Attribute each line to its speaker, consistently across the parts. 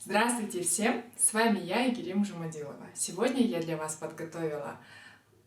Speaker 1: Здравствуйте всем! С вами я, Игерим Жумадилова. Сегодня я для вас подготовила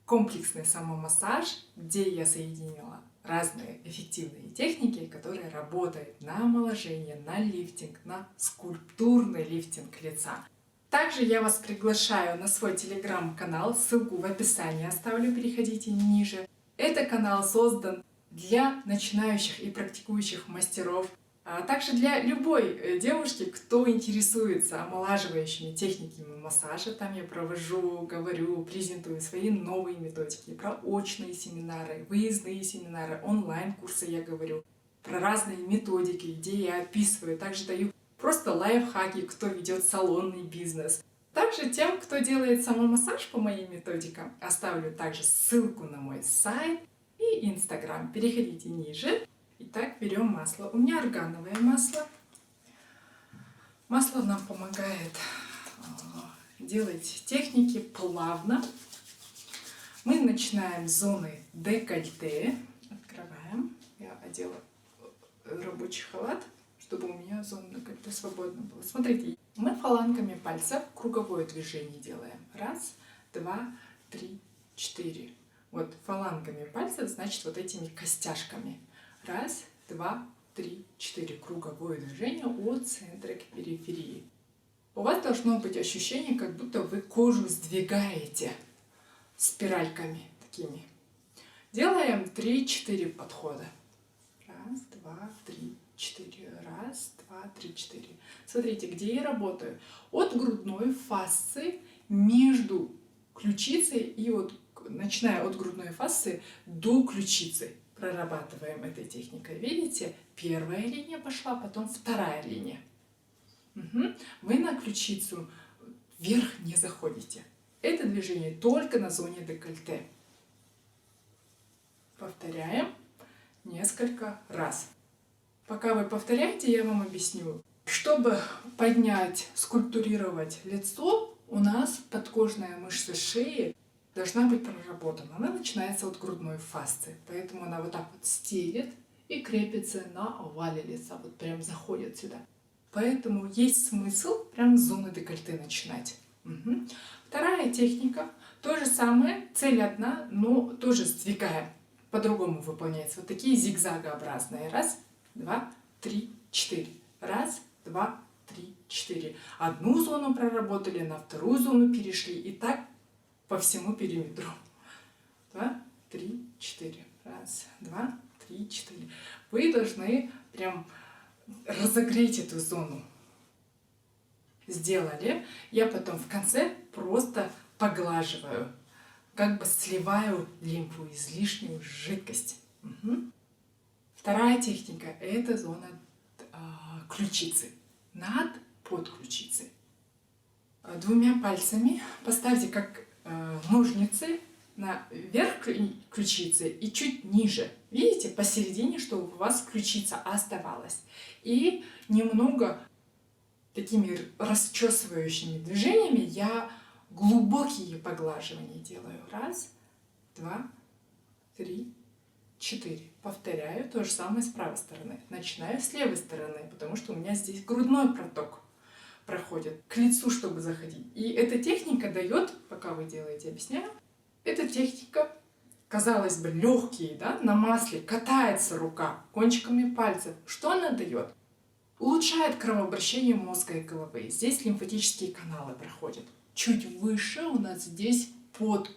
Speaker 1: комплексный самомассаж, где я соединила разные эффективные техники, которые работают на омоложение, на лифтинг, на скульптурный лифтинг лица. Также я вас приглашаю на свой телеграм-канал, ссылку в описании оставлю, переходите ниже. Этот канал создан для начинающих и практикующих мастеров, а также для любой девушки, кто интересуется омолаживающими техниками массажа. Там я провожу, говорю, презентую свои новые методики, про очные семинары, выездные семинары, онлайн-курсы я говорю, про разные методики, где я описываю, также даю просто лайфхаки, кто ведет салонный бизнес. Также тем, кто делает самомассаж по моим методикам, оставлю также ссылку на мой сайт и инстаграм. Переходите ниже. Итак, берем масло. У меня органовое масло. Масло нам помогает делать техники плавно. Мы начинаем с зоны декольте. Открываем. Я одела рабочий халат, чтобы у меня зона декольте свободна была. Смотрите, мы фалангами пальцев круговое движение делаем. Раз, два, три, четыре. Вот фалангами пальцев, значит, вот этими костяшками. Раз, два, три, четыре. Круговое движение от центра к периферии. У вас должно быть ощущение, как будто вы кожу сдвигаете спиральками такими. Делаем 3-4 подхода. Раз, два, три, четыре. Раз, два, три, четыре. Смотрите, где я работаю. От грудной фасции между ключицей и вот, начиная от грудной фасции до ключицы. Прорабатываем этой техникой. Видите, первая линия пошла, потом вторая линия. Угу. Вы на ключицу вверх не заходите. Это движение только на зоне декольте. Повторяем несколько раз. Пока вы повторяете, я вам объясню. Чтобы поднять, скульптурировать лицо, у нас подкожная мышца шеи должна быть проработана. Она начинается от грудной фасции, поэтому она вот так вот стелет и крепится на овале лица, вот прям заходит сюда. Поэтому есть смысл прям с зоны декольте начинать. Угу. Вторая техника, то же самое, цель одна, но тоже сдвигаем. По-другому выполняется. Вот такие зигзагообразные. Раз, два, три, четыре. Раз, два, три, четыре. Одну зону проработали, на вторую зону перешли. И так по всему периметру. Два, три, четыре. Раз, два, три, четыре. Вы должны прям разогреть эту зону. Сделали. Я потом в конце просто поглаживаю. Как бы сливаю лимфу, излишнюю жидкость. Угу. Вторая техника – это зона ключицы. Над под ключицей. Двумя пальцами поставьте как ножницы на верх ключицы и чуть ниже. Видите, посередине, чтобы у вас ключица оставалась. И немного такими расчесывающими движениями я глубокие поглаживания делаю. Раз, два, три, четыре. Повторяю то же самое с правой стороны. Начинаю с левой стороны, потому что у меня здесь грудной проток проходит к лицу, чтобы заходить. И эта техника дает, пока вы делаете, объясняю, эта техника, казалось бы, легкие, да, на масле, катается рука кончиками пальцев. Что она дает? Улучшает кровообращение мозга и головы. Здесь лимфатические каналы проходят. Чуть выше у нас здесь под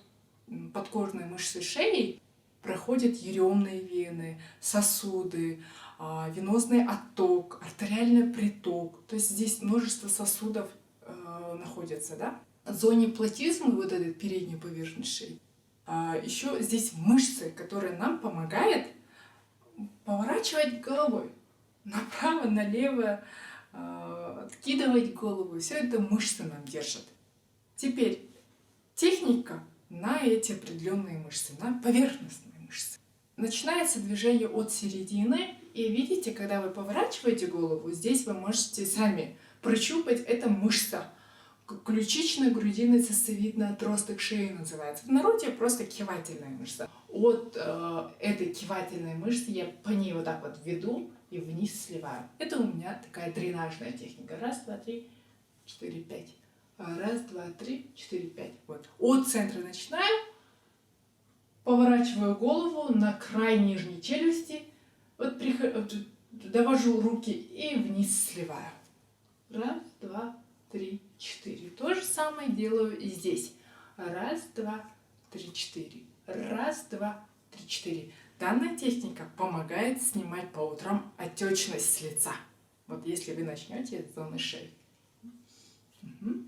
Speaker 1: подкожной мышцей шеи проходят еремные вены, сосуды, венозный отток, артериальный приток. То есть здесь множество сосудов находится, да? В зоне платизмы, вот этой передней поверхности шеи, еще здесь мышцы, которые нам помогают поворачивать головой направо, налево, откидывать голову. Все это мышцы нам держат. Теперь техника на эти определенные мышцы, на поверхностные мышцы. Начинается движение от середины, и видите, когда вы поворачиваете голову, здесь вы можете сами прощупать, это мышца. Ключично-грудино-сосцевидный отросток шеи называется. В народе просто кивательная мышца. От этой кивательной мышцы я по ней вот так вот веду и вниз сливаю. Это у меня такая дренажная техника. Раз, два, три. 4, 5. Раз, два, три, 4, 5. Вот. От центра начинаю. Поворачиваю голову на край нижней челюсти. Вот довожу руки и вниз сливаю. Раз, два, три, 4. То же самое делаю и здесь. Раз, два, три, 4. Раз, два, три, 4. Данная техника помогает снимать по утрам отечность с лица. Вот если вы начнете с зоны шеи. Угу.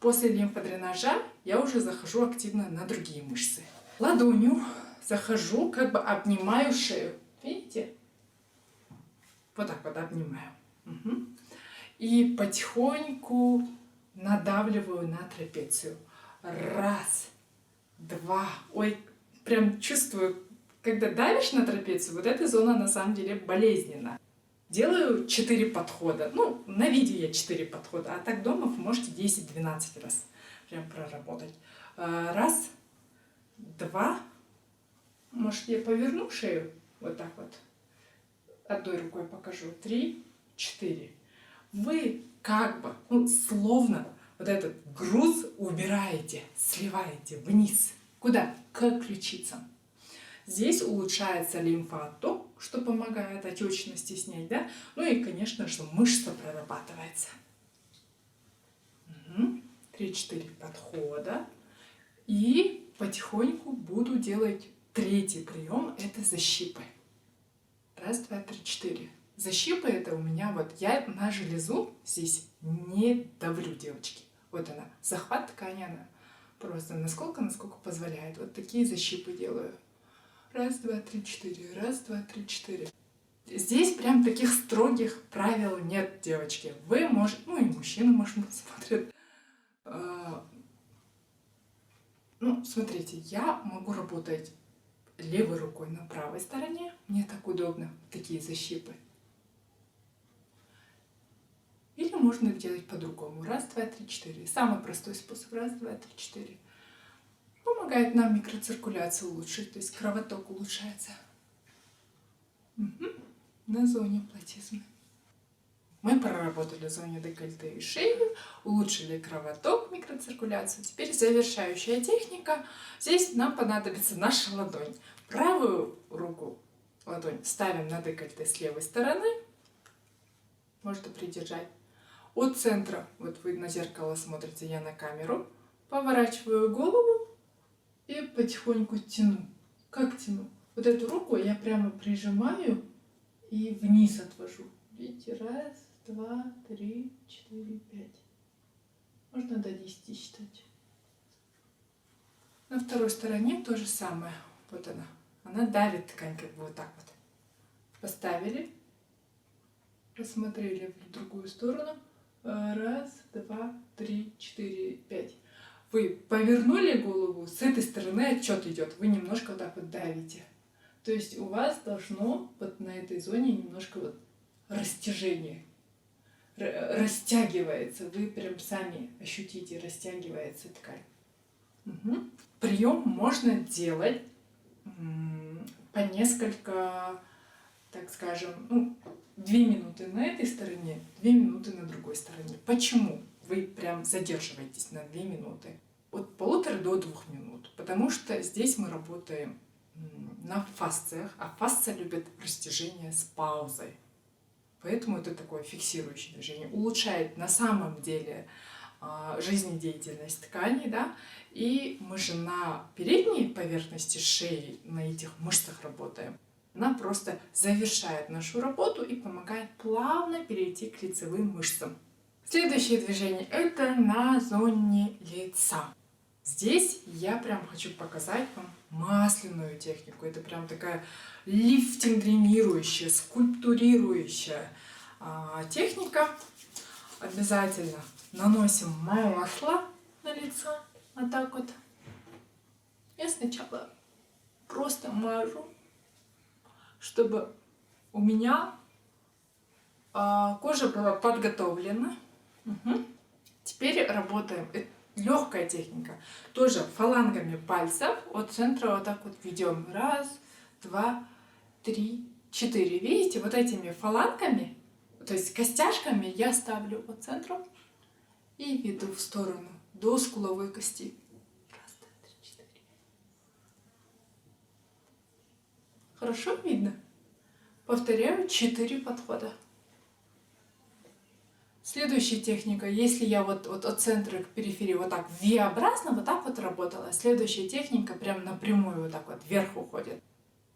Speaker 1: После лимфодренажа я уже захожу активно на другие мышцы. Ладонью захожу, как бы обнимаю шею. Видите? Вот так вот обнимаю. Угу. И потихоньку надавливаю на трапецию. Раз, два. Ой, прям чувствую, когда давишь на трапецию, вот эта зона на самом деле болезненна. Делаю 4 подхода. Ну, на видео я 4 подхода, а так дома вы можете 10-12 раз прям проработать. Раз, два. Может, я поверну шею вот так вот. Одной рукой покажу. 3, 4. Вы как бы, словно вот этот груз убираете, сливаете вниз. Куда? К ключицам. Здесь улучшается лимфоотток, что помогает отечности снять, да? Ну и, конечно же, мышца прорабатывается. 3-4 подхода. И потихоньку буду делать третий прием, это защипы. Раз, два, три, 4. Защипы это у меня вот, я на железу здесь не давлю, девочки. Вот она, захват ткани, она просто насколько позволяет. Вот такие защипы делаю. Раз, два, три, 4. Раз, два, три, 4. Здесь прям таких строгих правил нет, девочки. Вы можете, ну и мужчины, может, смотрят. Ну, смотрите, я могу работать левой рукой на правой стороне. Мне так удобно, такие защипы. Или можно их делать по-другому. Раз, два, три, 4. Самый простой способ. Раз, два, три, 4. Помогает нам микроциркуляцию улучшить, то есть кровоток улучшается. Угу. На зоне платизмы. Мы проработали зону декольте и шеи, улучшили кровоток, микроциркуляцию. Теперь завершающая техника. Здесь нам понадобится наша ладонь. Правую руку, ладонь, ставим на декольте с левой стороны. Можно придержать. От центра, вот вы на зеркало смотрите, я на камеру. Поворачиваю голову и потихоньку тяну. Как тяну? Вот эту руку я прямо прижимаю и вниз отвожу. Видите, раз, два, три, 4, 5. Можно до 10 считать. На второй стороне то же самое. Вот она. Она давит ткань, как бы вот так вот. Поставили. Посмотрели в другую сторону. Раз, два, три, 4, 5. Вы повернули голову, с этой стороны отчет идет. Вы немножко вот так вот давите. То есть у вас должно вот на этой зоне немножко вот растяжение. Растягивается. Вы прям сами ощутите, растягивается ткань. Угу. Прием можно делать по несколько, так скажем, 2 минуты на этой стороне, 2 минуты на другой стороне. Почему вы прям задерживаетесь на 2 минуты? От 1,5 до 2 минут. Потому что здесь мы работаем на фасциях, а фасция любит растяжение с паузой. Поэтому это такое фиксирующее движение. Улучшает на самом деле жизнедеятельность тканей, да, и мы же на передней поверхности шеи, на этих мышцах работаем. Она просто завершает нашу работу и помогает плавно перейти к лицевым мышцам. Следующее движение это на зоне лица. Здесь я прям хочу показать вам масляную технику. Это прям такая лифтинг-дренирующая, скульптурирующая техника. Обязательно наносим масло на лицо, вот так вот. Я сначала просто мажу, чтобы у меня кожа была подготовлена. Угу. Теперь работаем. Это легкая техника. Тоже фалангами пальцев от центра вот так вот ведем. Раз, два, три, 4. Видите, вот этими фалангами То есть костяшками я ставлю по центру и веду в сторону до скуловой кости. Раз, два, три, четыре. Хорошо видно? Повторяю 4 подхода. Следующая техника, если я вот от центра к периферии вот так V-образно, вот так вот работала, следующая техника прям напрямую вот так вот вверх уходит.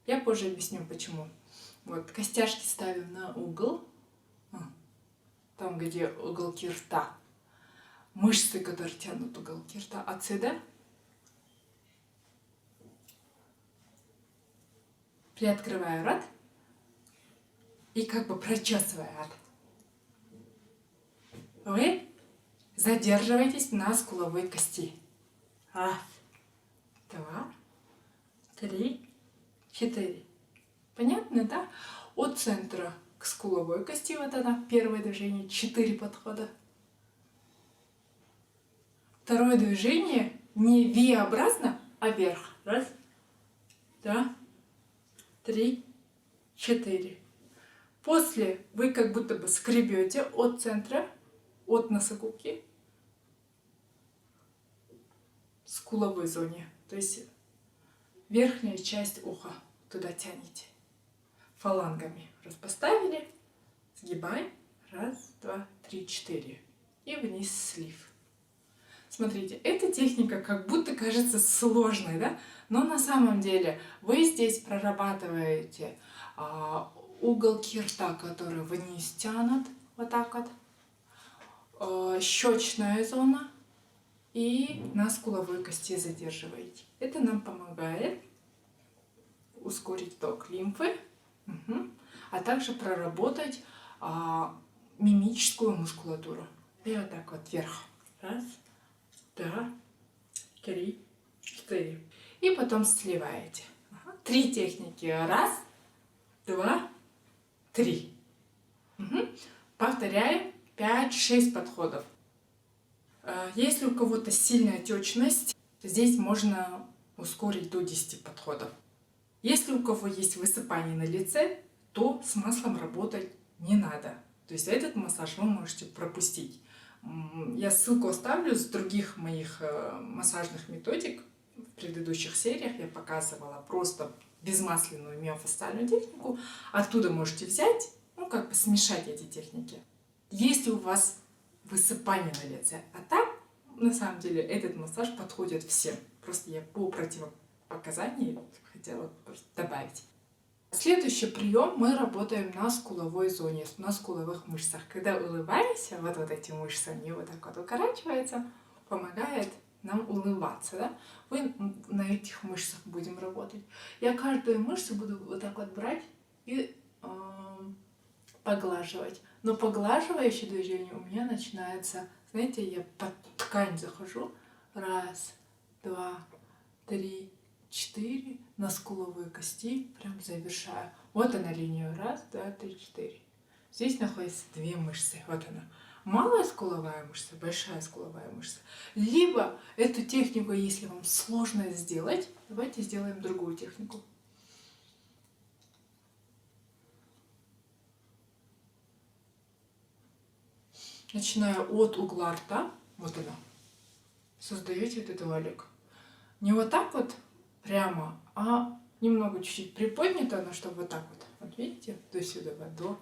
Speaker 1: Я позже объясню почему. Вот, костяшки ставим на угол, там где уголки рта, мышцы, которые тянут уголки рта отсюда. Приоткрываю рот и как бы прочесываю рот. Вы задерживаетесь на скуловой кости. Раз, два, три, 4. Понятно, да? От центра к скуловой кости, вот она, первое движение, 4 подхода. Второе движение не V-образно, а вверх. Раз, два, три, 4. После вы как будто бы скребете от центра, от носогубки, скуловой зоне. То есть верхняя часть уха туда тянете. Фалангами раз поставили, сгибаем. Раз, два, три, 4. И вниз слив. Смотрите, эта техника как будто кажется сложной, да? Но на самом деле вы здесь прорабатываете уголки рта, которые вниз тянут, вот так вот, щечная зона, и на скуловой кости задерживаете. Это нам помогает ускорить ток лимфы, а также проработать мимическую мускулатуру. И вот так вот вверх. Раз, два, три, 4. И потом сливаете. 3 техники. Раз, два, 3. Повторяем 5-6 подходов. Если у кого-то сильная отечность, здесь можно ускорить до 10 подходов. Если у кого есть высыпание на лице, то с маслом работать не надо. То есть этот массаж вы можете пропустить. Я ссылку оставлю с других моих массажных методик. В предыдущих сериях я показывала просто безмасляную миофасциальную технику. Оттуда можете взять, как бы смешать эти техники. Если у вас высыпание на лице, а так, на самом деле, этот массаж подходит всем. Просто я по противопоказанию хотела просто добавить. Следующий прием мы работаем на скуловой зоне, на скуловых мышцах. Когда улыбаемся, вот эти мышцы, они вот так вот укорачиваются, помогает нам улыбаться. Да? Мы на этих мышцах будем работать. Я каждую мышцу буду вот так вот брать и поглаживать. Но поглаживающее движение у меня начинается, знаете, я под ткань захожу. Раз, два, три, 4. На скуловой кости прям завершаю. Вот она линия. Раз, два, три, 4. Здесь находятся 2 мышцы. Вот она. Малая скуловая мышца, большая скуловая мышца. Либо эту технику, если вам сложно сделать, давайте сделаем другую технику. Начиная от угла рта, вот она, создаете этот овалик. Не вот так вот прямо, а немного чуть-чуть приподнято, но чтобы вот так вот. Вот видите, до сюда, до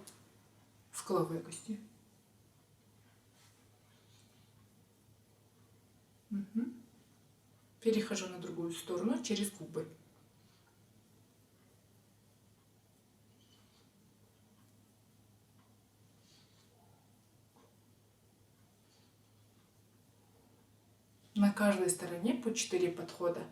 Speaker 1: скуловой кости. Перехожу на другую сторону через губы. На каждой стороне по 4 подхода.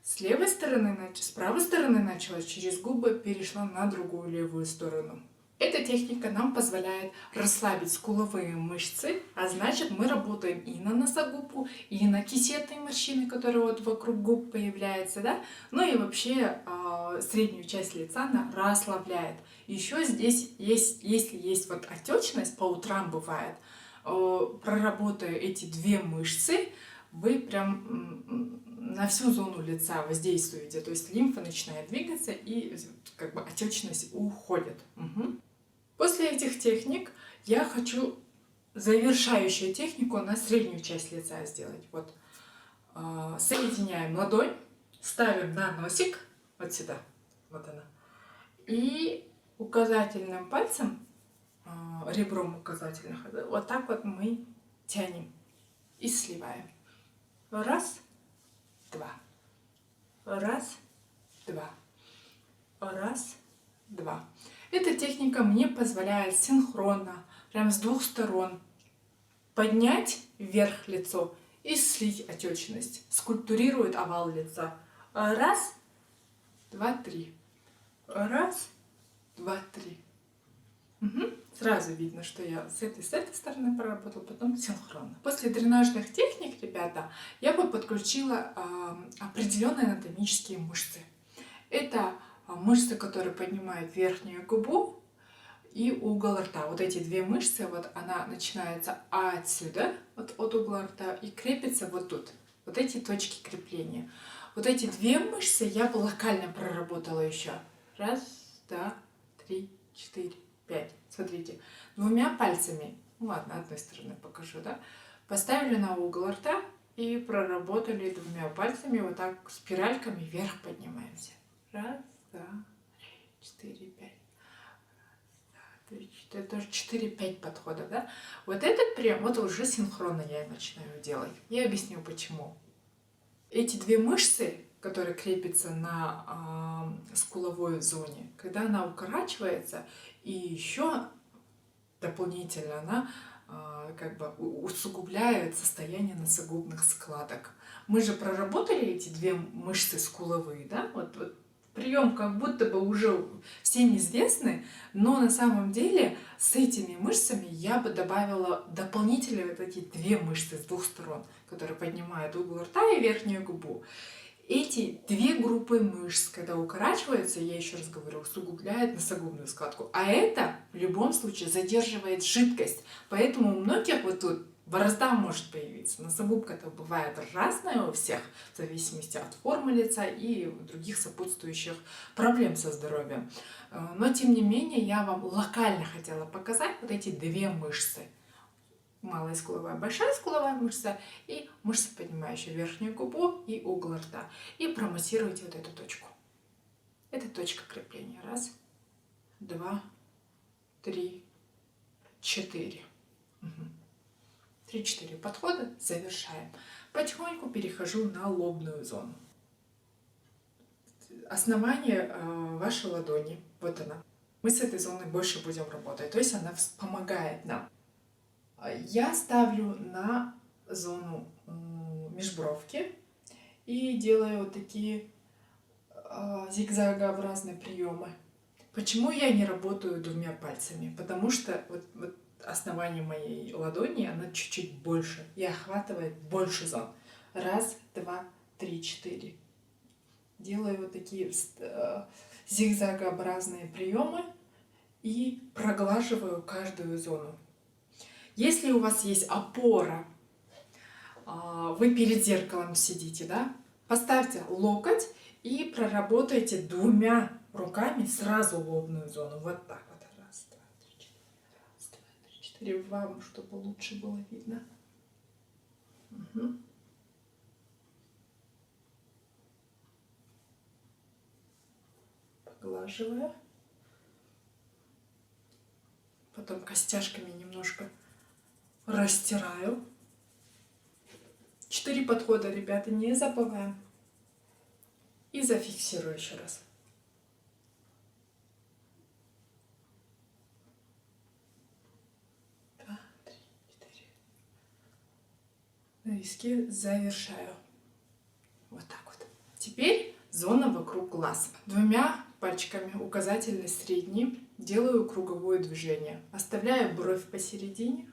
Speaker 1: С левой стороны, с правой стороны начала, через губы перешла на другую левую сторону. Эта техника нам позволяет расслабить скуловые мышцы, а значит мы работаем и на носогубку, и на кисетные морщины, которые вот вокруг губ появляются, да? Ну и вообще среднюю часть лица она расслабляет. Еще здесь есть, если есть вот отечность, по утрам бывает, проработая эти 2 мышцы, вы прям на всю зону лица воздействуете, то есть лимфа начинает двигаться и как бы отечность уходит. После этих техник я хочу завершающую технику на среднюю часть лица сделать. Вот. Соединяем ладонь, ставим на носик, вот сюда, вот она. И указательным пальцем, ребром указательных, вот так вот мы тянем и сливаем. Раз, два. Раз, два. Раз, два. Эта техника мне позволяет синхронно, прям с двух сторон, поднять вверх лицо и слить отечность. Скульптурирует овал лица. Раз, два, три. Раз, два, три. Угу. Сразу видно, что я с этой стороны поработала, потом синхронно. После дренажных техник, ребята, я бы подключила определенные анатомические мышцы. Это мышцы, которые поднимают верхнюю губу и угол рта. Вот эти две мышцы, вот она начинается отсюда, вот от угла рта, и крепится вот тут. Вот эти точки крепления. Вот эти две мышцы я бы локально проработала еще. Раз, два, три, четыре, пять. Смотрите, двумя пальцами, ну ладно, одной стороны покажу, да, поставили на угол рта и проработали двумя пальцами, вот так спиральками вверх поднимаемся. Раз, два, три, четыре, пять. Это тоже 4-5 подходов, да? Вот этот прием, вот уже синхронно я начинаю делать. Я объясню почему. Эти две мышцы, которые крепятся на скуловой зоне, когда она укорачивается, и еще дополнительно она как бы усугубляет состояние носогубных складок. Мы же проработали эти две мышцы скуловые, да? Вот прием как будто бы уже всем известный, но на самом деле с этими мышцами я бы добавила дополнительно вот эти две мышцы с двух сторон, которые поднимают угол рта и верхнюю губу. Эти две группы мышц, когда укорачиваются, я еще раз говорю, усугубляет носогубную складку. А это в любом случае задерживает жидкость. Поэтому у многих вот тут борозда может появиться. Носогубка-то бывает разная у всех, в зависимости от формы лица и других сопутствующих проблем со здоровьем. Но тем не менее, я вам локально хотела показать вот эти две мышцы. Малая скуловая, большая скуловая мышца и мышца, поднимающая верхнюю губу и угол рта. И промассируйте вот эту точку. Это точка крепления. Раз, два, три, четыре. 3-4 подхода, завершаем. Потихоньку перехожу на лобную зону. Основание вашей ладони, вот она. Мы с этой зоной больше будем работать, то есть она помогает нам. Я ставлю на зону межбровки и делаю вот такие зигзагообразные приемы. Почему я не работаю двумя пальцами? Потому что вот основание моей ладони, она чуть-чуть больше и охватывает больше зон. Раз, два, три, четыре. Делаю вот такие зигзагообразные приемы и проглаживаю каждую зону. Если у вас есть опора, вы перед зеркалом сидите, да, поставьте локоть и проработайте двумя руками сразу лобную зону. Вот так вот. Раз, два, три, четыре. Раз, два, три, четыре. Вам, чтобы лучше было видно. Угу. Поглаживая. Потом костяшками немножко растираю. 4 подхода, ребята, не забываем. И зафиксирую еще раз. Два, три, четыре. На виске завершаю. Вот так вот. Теперь зона вокруг глаз. Двумя пальчиками, указательный, средний, делаю круговое движение. Оставляю бровь посередине.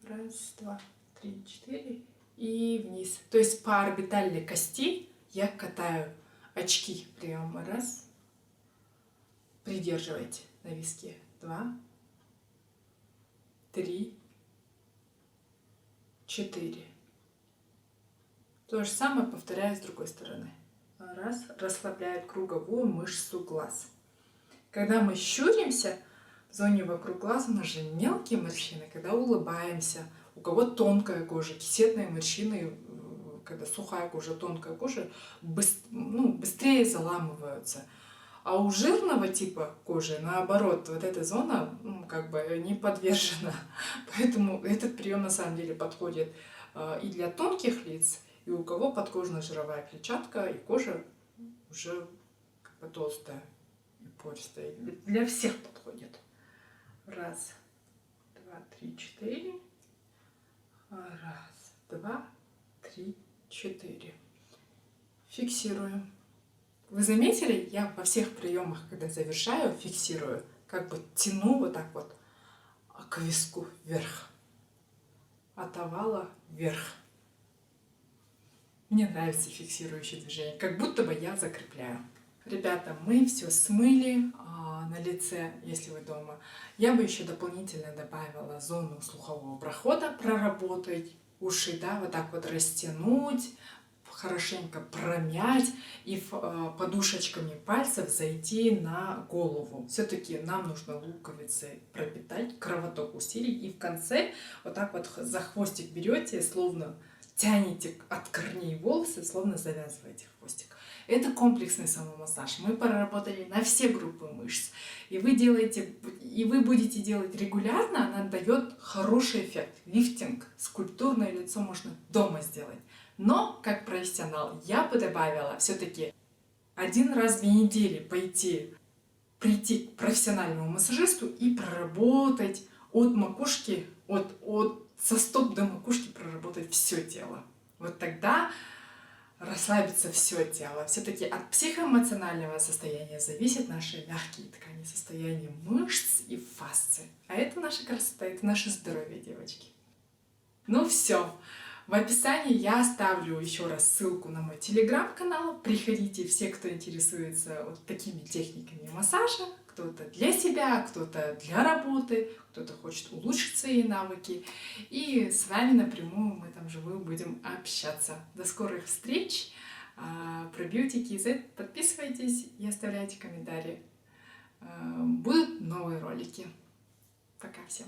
Speaker 1: Раз, два, три, четыре. И вниз. То есть по орбитальной кости я катаю очки. Прямо раз. Придерживайте на виске. Два. Три. Четыре. То же самое повторяю с другой стороны. Раз. Расслабляет круговую мышцу глаз. Когда мы щуримся, В зоне вокруг глаз у нас же мелкие морщины, когда улыбаемся. У кого тонкая кожа, кисетные морщины, когда сухая кожа, тонкая кожа, быстрее заламываются. А у жирного типа кожи, наоборот, вот эта зона как бы не подвержена. Поэтому этот прием на самом деле подходит и для тонких лиц, и у кого подкожно-жировая клетчатка, и кожа уже как бы толстая и пористая. Для всех подходит. Раз, два, три, четыре. Раз, два, три, четыре. Фиксируем. Вы заметили, я во всех приемах, когда завершаю, фиксирую, как бы тяну вот так вот к виску вверх, от овала вверх. Мне нравится фиксирующее движение, как будто бы я закрепляю. Ребята, мы все смыли на лице, если вы дома. Я бы еще дополнительно добавила зону слухового прохода, проработать уши, да, вот так вот растянуть, хорошенько промять и подушечками пальцев зайти на голову. Все-таки нам нужно луковицей пропитать, кровоток усилить, и в конце вот так вот за хвостик берете, словно тянете от корней волосы, словно завязываете хвостик. Это комплексный самомассаж. Мы проработали на все группы мышц. И вы будете делать регулярно, она дает хороший эффект. Лифтинг, скульптурное лицо можно дома сделать. Но, как профессионал, я бы добавила все-таки 1 раз в 2 недели прийти к профессиональному массажисту и проработать от макушки, со стоп до макушки проработать все тело. Вот тогда расслабится все тело. Все-таки от психоэмоционального состояния зависят наши мягкие ткани, состояние мышц и фасции. А это наша красота, это наше здоровье, девочки. Ну все. В описании я оставлю еще раз ссылку на мой телеграм-канал. Приходите все, кто интересуется вот такими техниками массажа. Кто-то для себя, кто-то для работы, кто-то хочет улучшить свои навыки. И с вами напрямую мы там живую будем общаться. До скорых встреч. Про Beauty KZ подписывайтесь и оставляйте комментарии. Будут новые ролики. Пока всем.